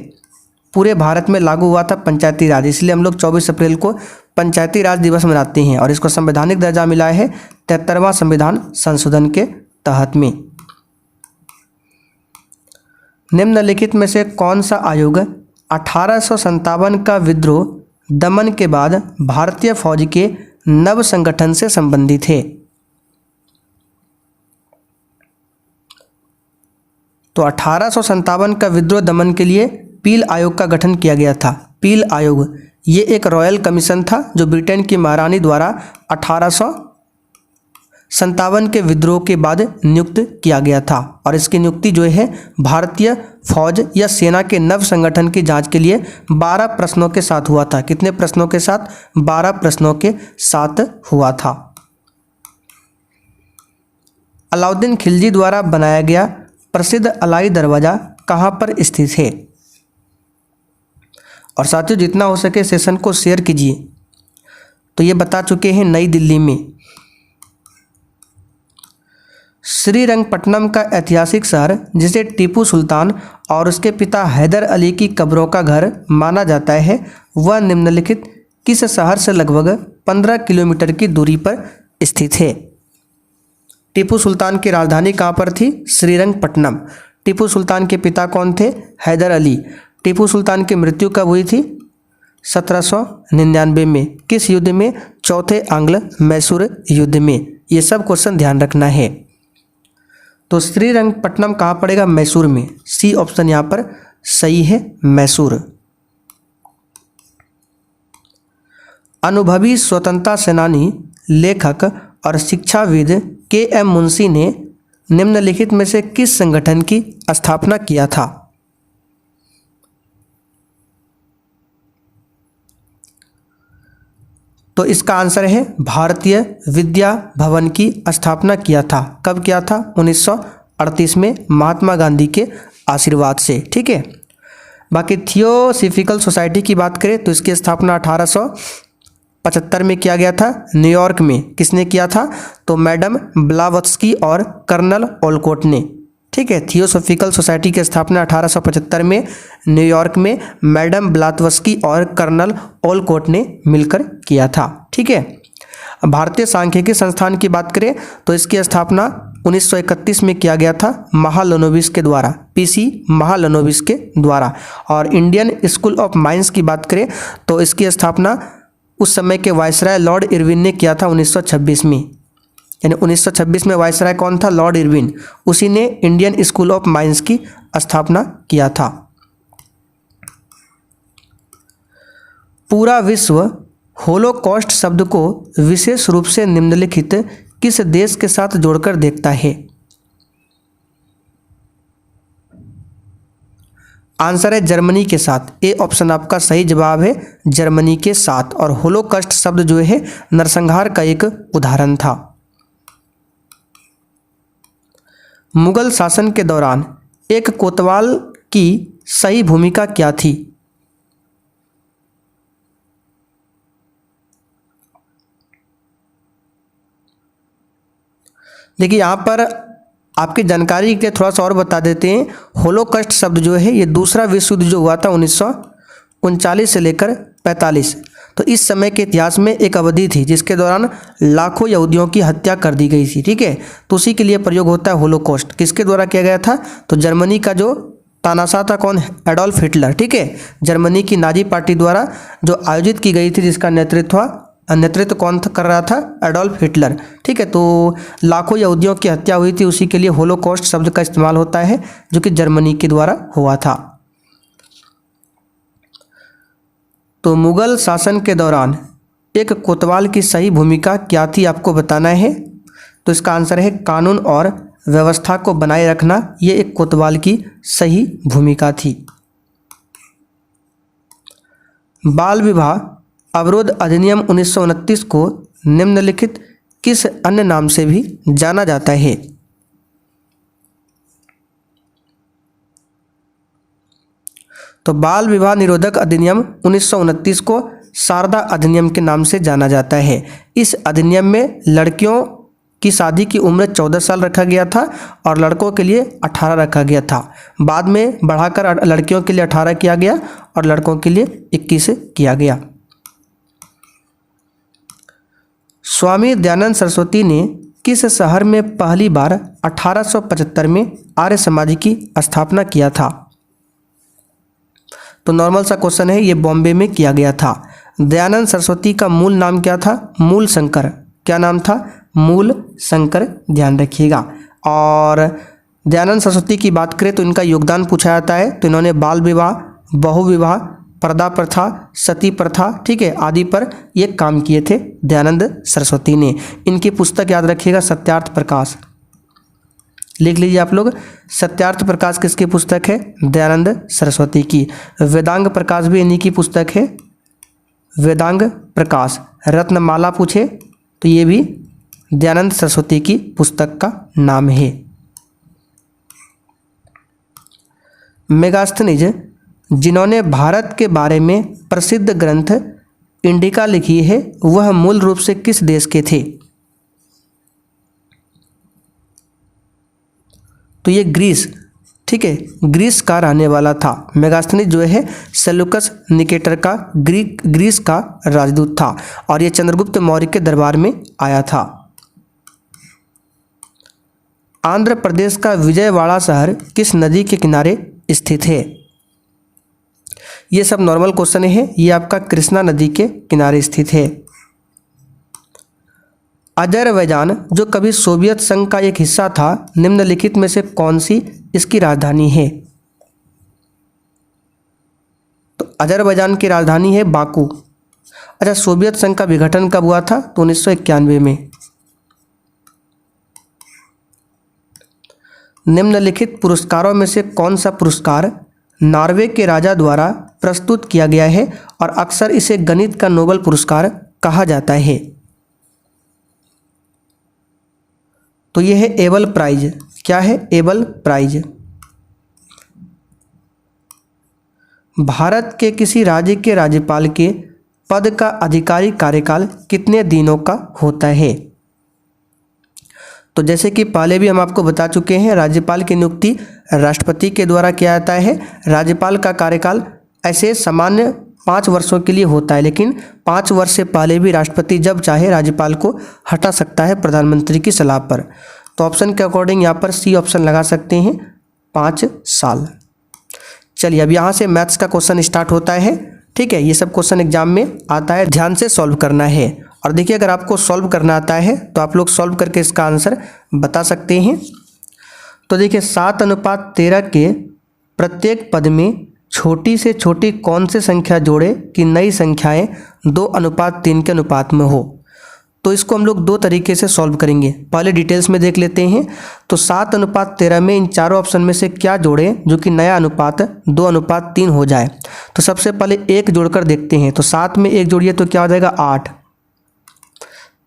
पूरे भारत में लागू हुआ था पंचायती राज, इसलिए हम लोग 24 अप्रैल को पंचायती राज दिवस मनाते हैं। और इसको संवैधानिक दर्जा मिला है 73वां संविधान संशोधन के तहत में। निम्नलिखित में से कौन सा आयोग 1857 का विद्रोह दमन के बाद भारतीय फौज के नव संगठन से संबंधित है? तो 1857 का विद्रोह दमन के लिए पील आयोग का गठन किया गया था। पील आयोग ये एक रॉयल कमीशन था जो ब्रिटेन की महारानी द्वारा 57 के विद्रोह के बाद नियुक्त किया गया था और इसकी नियुक्ति जो है भारतीय फौज या सेना के नव संगठन की जांच के लिए 12 प्रश्नों के साथ हुआ था। कितने प्रश्नों के साथ? 12 प्रश्नों के साथ हुआ था। अलाउद्दीन खिलजी द्वारा बनाया गया प्रसिद्ध अलाई दरवाज़ा कहाँ पर स्थित है? और साथियों जितना हो सके सेशन को शेयर कीजिए। तो ये बता चुके हैं नई दिल्ली में। श्रीरंगपट्टनम का ऐतिहासिक शहर जिसे टीपू सुल्तान और उसके पिता हैदर अली की कब्रों का घर माना जाता है, वह निम्नलिखित किस शहर से लगभग 15 किलोमीटर की दूरी पर स्थित है? टीपू सुल्तान की राजधानी कहाँ पर थी? श्रीरंगपट्टनम। टीपू सुल्तान के पिता कौन थे? हैदर अली। टीपू सुल्तान की मृत्यु कब हुई थी? 1799 में। किस युद्ध में? चौथे आंग्ल मैसूर युद्ध में। ये सब क्वेश्चन ध्यान रखना है। तो श्रीरंगपट्टनम कहाँ पड़ेगा? मैसूर में। सी ऑप्शन यहाँ पर सही है, मैसूर। अनुभवी स्वतंत्रता सेनानी, लेखक और शिक्षाविद के.एम. मुंशी ने निम्नलिखित में से किस संगठन की स्थापना किया था? तो इसका आंसर है भारतीय विद्या भवन की स्थापना किया था। कब किया था? 1938 में महात्मा गांधी के आशीर्वाद से। ठीक है। बाकी थियोसॉफिकल सोसाइटी की बात करें तो इसकी स्थापना 1875 में किया गया था, न्यूयॉर्क में। किसने किया था? तो मैडम ब्लावत्स्की और कर्नल ओलकोट ने। ठीक है। थियोसॉफिकल सोसाइटी की स्थापना 1875 में न्यूयॉर्क में मैडम ब्लावत्स्की और कर्नल ओलकोट ने मिलकर किया था। ठीक है। भारतीय सांख्यिकी संस्थान की बात करें तो इसकी स्थापना 1931 में किया गया था महालनोबिस के द्वारा, पीसी महालनोबिस के द्वारा। और इंडियन स्कूल ऑफ माइंस की बात करें तो इसकी स्थापना उस समय के वायसराय लॉर्ड इरविन ने किया था 1926 में। यानी 1926 में वायसराय कौन था? Lord Irwin. उसी ने इंडियन स्कूल ऑफ माइंस की स्थापना किया था। पूरा विश्व होलोकॉस्ट शब्द को विशेष रूप से निम्नलिखित किस देश के साथ जोड़कर देखता है? आंसर है जर्मनी के साथ। ए ऑप्शन आपका सही जवाब है, जर्मनी के साथ। और होलोकॉस्ट शब्द जो है नरसंहार का एक उदाहरण था। मुगल शासन के दौरान एक कोतवाल की सही भूमिका क्या थी? देखिए यहाँ पर आपकी जानकारी के लिए थोड़ा सा और बता देते हैं। होलोकॉस्ट शब्द जो है ये दूसरा विश्व युद्ध जो हुआ था 1939 से लेकर 45, तो इस समय के इतिहास में एक अवधि थी जिसके दौरान लाखों यहूदियों की हत्या कर दी गई थी। ठीक है। तो उसी के लिए प्रयोग होता है होलोकॉस्ट। किसके द्वारा किया गया था? तो जर्मनी का जो तानाशाह था कौन? Adolf Hitler. ठीक है। जर्मनी की नाजी पार्टी द्वारा जो आयोजित की गई थी, जिसका नेतृत्व कौन कर रहा था? Adolf Hitler. ठीक है। तो लाखों यहूदियों की हत्या हुई थी, उसी के लिए होलोकॉस्ट शब्द का इस्तेमाल होता है, जो कि जर्मनी के द्वारा हुआ था। तो मुगल शासन के दौरान एक कोतवाल की सही भूमिका क्या थी आपको बताना है। तो इसका आंसर है कानून और व्यवस्था को बनाए रखना। ये एक कोतवाल की सही भूमिका थी। बाल विवाह अवरोध अधिनियम 1929 को निम्नलिखित किस अन्य नाम से भी जाना जाता है? तो बाल विवाह निरोधक अधिनियम 1929 को शारदा अधिनियम के नाम से जाना जाता है। इस अधिनियम में लड़कियों की शादी की उम्र 14 साल रखा गया था और लड़कों के लिए 18 रखा गया था। बाद में बढ़ाकर लड़कियों के लिए 18 किया गया और लड़कों के लिए 21 किया गया। स्वामी दयानंद सरस्वती ने किस शहर में पहली बार 1875 में आर्य समाज की स्थापना किया था? तो नॉर्मल सा क्वेश्चन है, ये बॉम्बे में किया गया था। दयानंद सरस्वती का मूल नाम क्या था? मूल शंकर। क्या नाम था? मूल शंकर, ध्यान रखिएगा। और दयानंद सरस्वती की बात करें तो इनका योगदान पूछा जाता है। तो इन्होंने बाल विवाह, बहु विवाह, पर्दा प्रथा, सती प्रथा, ठीक है, आदि पर ये काम किए थे दयानंद सरस्वती ने। इनकी पुस्तक याद रखिएगा सत्यार्थ प्रकाश, लिख लीजिए आप लोग। सत्यार्थ प्रकाश किसकी पुस्तक है? दयानंद सरस्वती की। वेदांग प्रकाश भी इन्हीं की पुस्तक है, वेदांग प्रकाश। रत्नमाला पूछे तो ये भी दयानंद सरस्वती की पुस्तक का नाम है। मेगास्थनीज जिन्होंने भारत के बारे में प्रसिद्ध ग्रंथ इंडिका लिखी है वह मूल रूप से किस देश के थे? तो ये ग्रीस, ठीक है, ग्रीस का रहने वाला था। मेगास्थनीज जो है सेल्यूकस निकेटर का ग्रीस का राजदूत था और ये चंद्रगुप्त मौर्य के दरबार में आया था। आंध्र प्रदेश का विजयवाड़ा शहर किस नदी के किनारे स्थित है? ये सब नॉर्मल क्वेश्चन है, ये आपका कृष्णा नदी के किनारे स्थित है। अजरबैजान जो कभी सोवियत संघ का एक हिस्सा था, निम्नलिखित में से कौन सी इसकी राजधानी है? तो अजरबैजान की राजधानी है बाकू। अच्छा, सोवियत संघ का विघटन कब हुआ था? तो 1991 में। निम्नलिखित पुरस्कारों में से कौन सा पुरस्कार नॉर्वे के राजा द्वारा प्रस्तुत किया गया है और अक्सर इसे गणित का नोबेल पुरस्कार कहा जाता है? तो यह है एबल प्राइज। क्या है? Abel prize. भारत के किसी राज्य के राज्यपाल के पद का आधिकारिक कार्यकाल कितने दिनों का होता है? तो जैसे कि पहले भी हम आपको बता चुके हैं, राज्यपाल की नियुक्ति राष्ट्रपति के द्वारा किया जाता है। राज्यपाल का कार्यकाल ऐसे सामान्य 5 वर्षों के लिए होता है, लेकिन 5 वर्ष से पहले भी राष्ट्रपति जब चाहे राज्यपाल को हटा सकता है प्रधानमंत्री की सलाह पर। तो ऑप्शन के अकॉर्डिंग यहाँ पर सी ऑप्शन लगा सकते हैं, 5 साल। चलिए अब यहाँ से मैथ्स का क्वेश्चन स्टार्ट होता है, ठीक है। ये सब क्वेश्चन एग्जाम में आता है, ध्यान से सॉल्व करना है। और देखिए अगर आपको सॉल्व करना आता है तो आप लोग सॉल्व करके इसका आंसर बता सकते हैं। तो देखिए 7:13 के प्रत्येक पद में छोटी से छोटी कौन सी संख्या जोड़े कि नई संख्याएं 2:3 के अनुपात में हो। तो इसको हम लोग 2 तरीके से सॉल्व करेंगे, पहले डिटेल्स में देख लेते हैं। तो 7:13 में इन चारों ऑप्शन में से क्या जोड़े जो कि नया अनुपात 2:3 हो जाए। तो सबसे पहले 1 जोड़कर देखते हैं। तो 7 में 1 जोड़िए तो क्या हो जाएगा 8,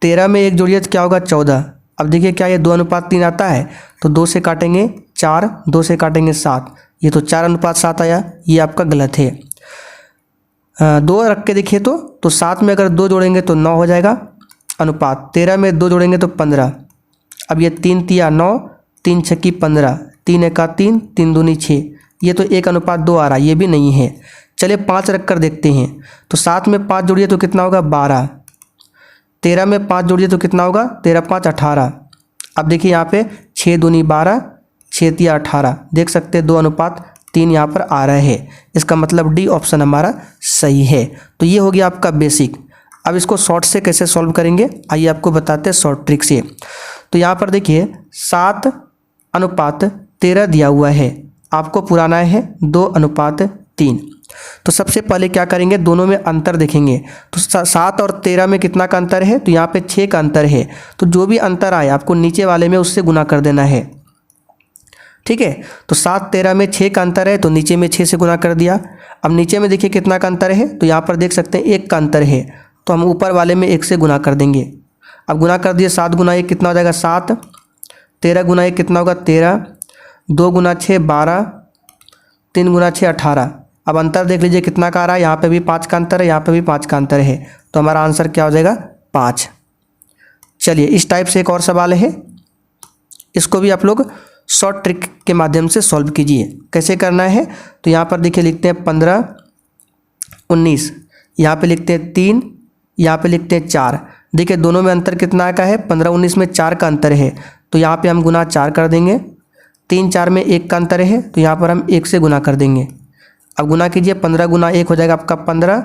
13 में 1 जोड़िए तो क्या होगा 14। अब देखिए क्या ये 2:3 आता है? तो 2 से काटेंगे 4, 2 से काटेंगे 7, ये तो 4:7 आया, ये आपका गलत है। 2 रख के देखिए तो 7 में अगर 2 जोड़ेंगे तो 9 हो जाएगा अनुपात, 13 में 2 जोड़ेंगे तो 15। अब ये 3 तिया 9, 3 छक्की 15, 3 एका 3, 3 दूनी 6, ये तो 1:2 आ रहा, ये भी नहीं है। चलिए 5 रख कर देखते हैं। तो 7 में 5 जोड़िए तो कितना होगा 12, 13 में 5 जोड़िए तो कितना होगा 13 5 18। अब देखिए यहाँ पे 6 दूनी 12, 6 तिया 18, देख सकते हैं 2:3 यहाँ पर आ रहा है। इसका मतलब डी ऑप्शन हमारा सही है। तो ये हो गया आपका बेसिक। अब इसको शॉर्ट से कैसे सॉल्व करेंगे आइए आपको बताते हैं शॉर्ट ट्रिक से। तो यहाँ पर देखिए 7:13 दिया हुआ है, आपको पुराना है 2:3। तो सबसे पहले क्या करेंगे, दोनों में अंतर देखेंगे। तो 7 और 13 में कितना का अंतर है? तो यहाँ पे 6 का अंतर है। तो जो भी अंतर आए आपको नीचे वाले में उससे गुना कर देना है, ठीक है। तो 7-13 में 6 का अंतर है तो नीचे में 6 से गुना कर दिया। अब नीचे में देखिए कितना का अंतर है, तो यहाँ पर देख सकते हैं 1 का अंतर है, तो हम ऊपर वाले में 1 से गुना कर देंगे। अब गुना कर दिए, 7 गुना 1 कितना हो जाएगा 7, 13 गुना 1 कितना होगा 13, 2 गुना 6 12, 3 गुना 6 18। अब अंतर देख लीजिए कितना का आ रहा है, यहाँ पे भी 5 का अंतर है, यहाँ पे भी 5 का अंतर है, तो हमारा आंसर क्या हो जाएगा 5। चलिए इस टाइप से एक और सवाल है, इसको भी आप लोग शॉर्ट ट्रिक के माध्यम से सॉल्व कीजिए। कैसे करना है, तो यहाँ पर देखिए लिखते हैं 15 19, यहाँ पे लिखते हैं 3, यहाँ पे लिखते हैं 4। देखिए दोनों में अंतर कितना का है, 15-19 में 4 का अंतर है, तो यहाँ पे हम गुना 4 कर देंगे। 3-4 में 1 का अंतर है, तो यहाँ पर हम 1 से गुना कर देंगे। अब गुना कीजिए, 15 गुना 1 हो जाएगा आपका 15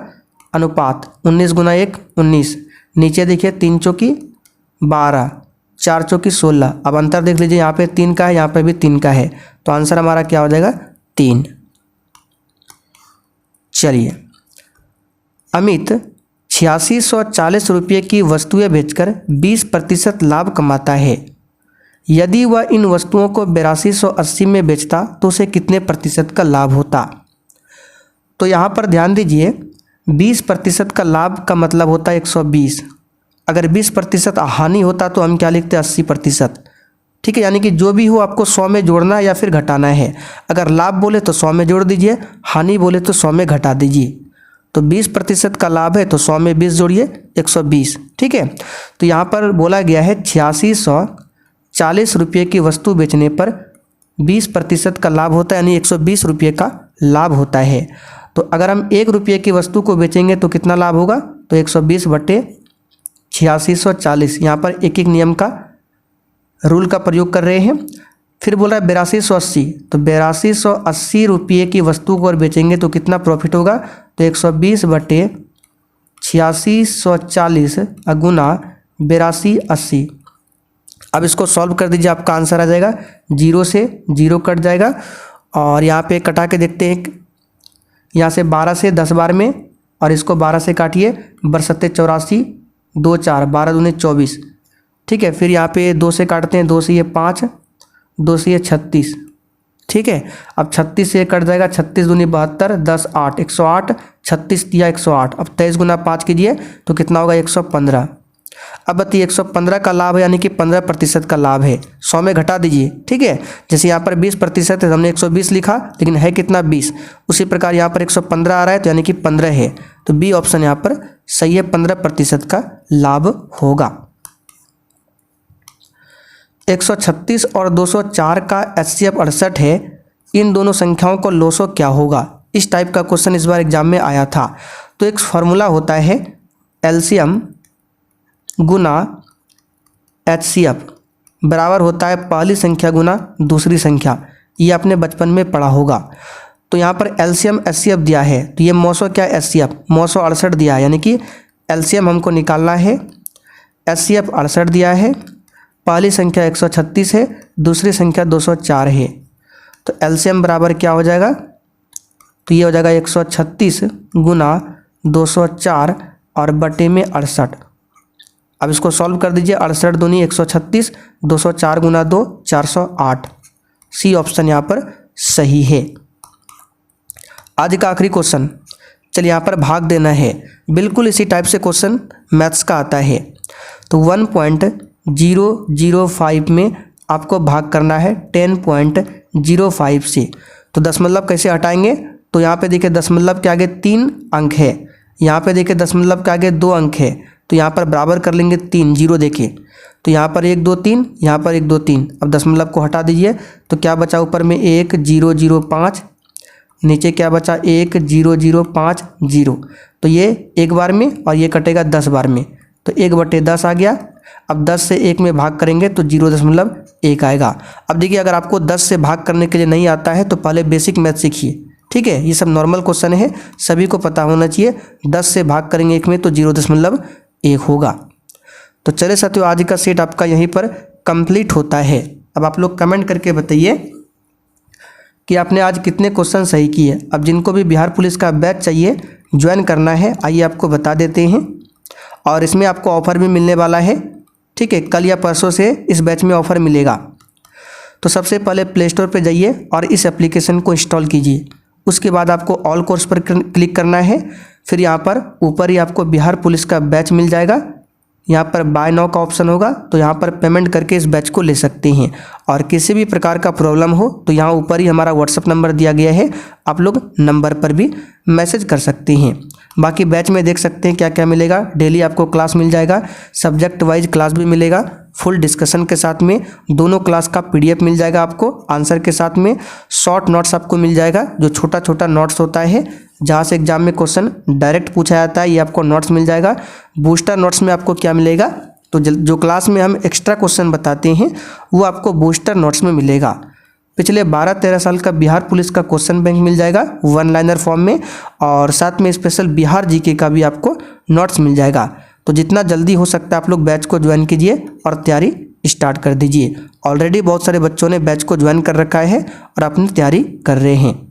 अनुपात 19 गुना 1 19। नीचे देखिए 3 चौकी 12, 4 चौकी 16। अब अंतर देख लीजिए, यहाँ पे 3 का है, यहाँ पे भी 3 का है, तो आंसर हमारा क्या हो जाएगा 3। चलिए अमित 8640 रुपये की वस्तुएं बेचकर 20% लाभ कमाता है। यदि वह इन वस्तुओं को 8280 में बेचता तो उसे कितने प्रतिशत का लाभ होता। तो यहाँ पर ध्यान दीजिए, 20% का लाभ का मतलब होता है 120। अगर 20% हानि होता तो हम क्या लिखते हैं, 80%। ठीक है, यानी कि जो भी हो आपको 100 में जोड़ना है या फिर घटाना है। अगर लाभ बोले तो 100 में जोड़ दीजिए, हानि बोले तो 100 में घटा दीजिए। तो 20% का लाभ है तो 100 में 20 जोड़िए, 120। ठीक है, तो यहाँ पर बोला गया है 8640 रुपये की वस्तु बेचने पर 20% का लाभ होता है, यानी 120 रुपये का लाभ होता है। तो अगर हम 1 रुपये की वस्तु को बेचेंगे तो कितना लाभ होगा, तो 120 बटे 8640। यहाँ पर एक एक नियम का रूल का प्रयोग कर रहे हैं। फिर बोल रहा है 8280, तो 8280 रुपये की वस्तु को और बेचेंगे तो कितना प्रॉफिट होगा, तो 120 बटे 8640 गुना 8280। अब इसको सॉल्व कर दीजिए, आपका आंसर आ जाएगा, 0 से 0 कट जाएगा। और यहाँ पे कटा के देखते हैं, यहाँ से 12 से 10 बार में, और इसको 12 से काटिए, बरसते 84, 2 4, 12 दूनी 24। ठीक है, फिर यहाँ पे 2 से काटते हैं, 2 से ये 5, 2 से ये 36। ठीक है, अब 36 से कट जाएगा, 36 दूनी 72, 10 8, 108, 36 दिया 108। अब 23 गुना 5 कीजिए तो कितना होगा, 115। अब बताइए 115 का लाभ है, यानी कि 15% का लाभ है, 100 में घटा दीजिए। ठीक है, जैसे यहाँ पर 20% है, हमने 120 लिखा, लेकिन है कितना, 20। उसी प्रकार यहाँ पर 115 आ रहा है तो यानी कि 15 है। तो बी ऑप्शन यहाँ पर सही है, 15% का लाभ होगा। 136 और 204 का HCF 68 है, इन दोनों संख्याओं को लोसो क्या होगा। इस टाइप का क्वेश्चन इस बार एग्जाम में आया था। तो एक फॉर्मूला होता है एलसीएम गुना HCF बराबर होता है पहली संख्या गुना दूसरी संख्या। ये आपने बचपन में पढ़ा होगा। तो यहाँ पर एलसीएम HCF दिया है, तो ये 900 क्या HCF 968 दिया है, यानी कि एलसीएम हमको निकालना है। HCF 68 दिया है, पहली संख्या 136 है, दूसरी संख्या 204 है। तो एलसीएम बराबर क्या हो जाएगा, तो ये हो जाएगा 136 गुना 204 और बटे में 68। अब इसको सॉल्व कर दीजिए, 68 दूनी 136, 204 गुना 2 408। सी ऑप्शन यहाँ पर सही है। आज का आखिरी क्वेश्चन, चलिए यहाँ पर भाग देना है। बिल्कुल इसी टाइप से क्वेश्चन मैथ्स का आता है। तो 1.005 में आपको भाग करना है 10.05 से। तो दशमलव कैसे हटाएंगे, तो यहाँ पे देखिए दशमलव के आगे 3 अंक है, यहाँ पे देखिए दशमलव के आगे 2 अंक है, तो यहाँ पर बराबर कर लेंगे 3 जीरो देखिए। तो यहाँ पर 1 2 3, यहाँ पर 1 2 3। अब दशमलव को हटा दीजिए तो क्या बचा, ऊपर में 1005, नीचे क्या बचा 1005 0। तो ये एक बार में और ये कटेगा 10 बार में, तो 1/10 आ गया। अब 10 से 1 में भाग करेंगे तो 0.1 आएगा। अब देखिए अगर आपको 10 से भाग करने के लिए नहीं आता है तो पहले बेसिक मैथ सीखिए। ठीक है, ये सब नॉर्मल क्वेश्चन है, सभी को पता होना चाहिए। 10 से भाग करेंगे 1 में तो 0.1 होगा। तो चले साथियों, आज का सेट आपका यहीं पर कंप्लीट होता है। अब आप लोग कमेंट करके बताइए कि आपने आज कितने क्वेश्चन सही किए। अब जिनको भी बिहार पुलिस का बैच चाहिए, ज्वाइन करना है, आइए आपको बता देते हैं। और इसमें आपको ऑफ़र भी मिलने वाला है। ठीक है, कल या परसों से इस बैच में ऑफ़र मिलेगा। तो सबसे पहले प्ले स्टोर पर जाइए और इस एप्लीकेशन को इंस्टॉल कीजिए। उसके बाद आपको ऑल कोर्स पर क्लिक करना है। फिर यहाँ पर ऊपर ही आपको बिहार पुलिस का बैच मिल जाएगा। यहाँ पर बाय नाउ का ऑप्शन होगा, तो यहाँ पर पेमेंट करके इस बैच को ले सकते हैं। और किसी भी प्रकार का प्रॉब्लम हो तो यहाँ ऊपर ही हमारा व्हाट्सअप नंबर दिया गया है, आप लोग नंबर पर भी मैसेज कर सकते हैं। बाकी बैच में देख सकते हैं क्या क्या मिलेगा। डेली आपको क्लास मिल जाएगा, सब्जेक्ट वाइज क्लास भी मिलेगा, फुल डिस्कशन के साथ में। दोनों क्लास का PDF मिल जाएगा आपको आंसर के साथ में। शॉर्ट नोट्स आपको मिल जाएगा, जो छोटा छोटा नोट्स होता है जहाँ से एग्जाम में क्वेश्चन डायरेक्ट पूछा जाता है, ये आपको नोट्स मिल जाएगा। बूस्टर नोट्स में आपको क्या मिलेगा, तो जो क्लास में हम एक्स्ट्रा क्वेश्चन बताते हैं वो आपको बूस्टर नोट्स में मिलेगा। पिछले 12-13 साल का बिहार पुलिस का क्वेश्चन बैंक मिल जाएगा 1 लाइनर फॉर्म में, और साथ में स्पेशल बिहार GK का भी आपको नोट्स मिल जाएगा। तो जितना जल्दी हो सकता है आप लोग बैच को ज्वाइन कीजिए और तैयारी स्टार्ट कर दीजिए। ऑलरेडी बहुत सारे बच्चों ने बैच को ज्वाइन कर रखा है और अपनी तैयारी कर रहे हैं।